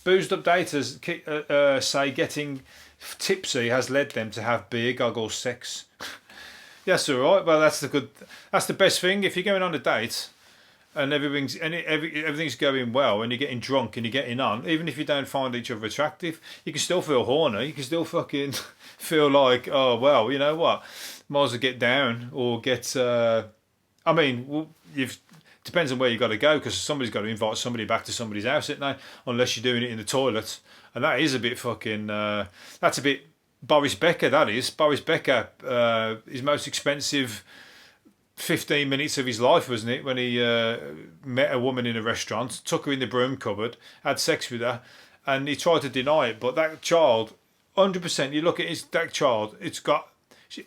Boozed up daters say getting tipsy has led them to have beer goggles sex. That's all right. Well, that's the best thing. If you're going on a date and everything's going well and you're getting drunk and you're getting on, even if you don't find each other attractive, you can still feel horny. You can still fucking feel like, oh well, you know what, might as well get down or get. I mean, depends on where you got to go, because somebody's got to invite somebody back to somebody's house, isn't they? Unless you're doing it in the toilet, and that is a bit fucking. That's a bit Boris Becker. That is Boris Becker. His most expensive 15 minutes of his life, wasn't it, when he met a woman in a restaurant, took her in the broom cupboard, had sex with her, and he tried to deny it. But that child, 100%. You look at that child.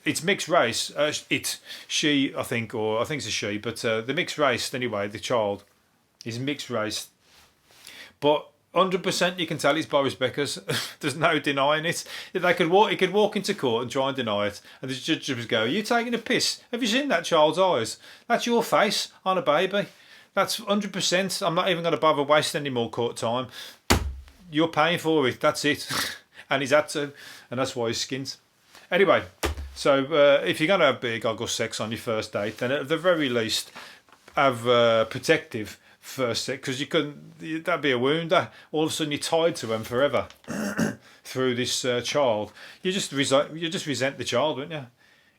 It's mixed race. She, I think, or I think it's a she, but the mixed race anyway. The child is mixed race, but 100% you can tell it's Boris Becker's. There's no denying it. He could walk into court and try and deny it, and the judge would go, "Are you taking a piss? Have you seen that child's eyes? That's your face on a baby. That's 100%. I'm not even going to bother wasting any more court time. You're paying for it. That's it." And he's had to, and that's why he's skint. Anyway. So if you're going to have beer goggle sex on your first date, then at the very least have protective first sex, because that'd be a wound. All of a sudden you're tied to them forever through this child. You just resent the child, wouldn't you?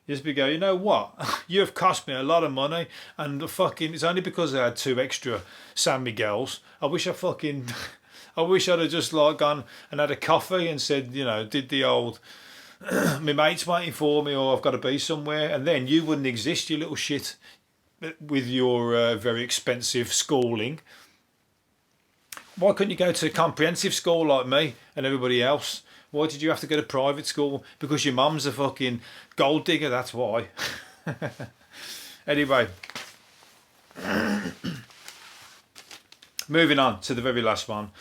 You just go, you know what? You have cost me a lot of money, and it's only because I had 2 extra San Miguels. I wish I'd have just gone and had a coffee and said, did the old. My mate's waiting for me, or I've got to be somewhere, and then you wouldn't exist, you little shit, with your very expensive schooling. Why couldn't you go to comprehensive school like me and everybody else? Why did you have to go to private school? Because your mum's a fucking gold digger, that's why. Anyway, moving on to the very last one.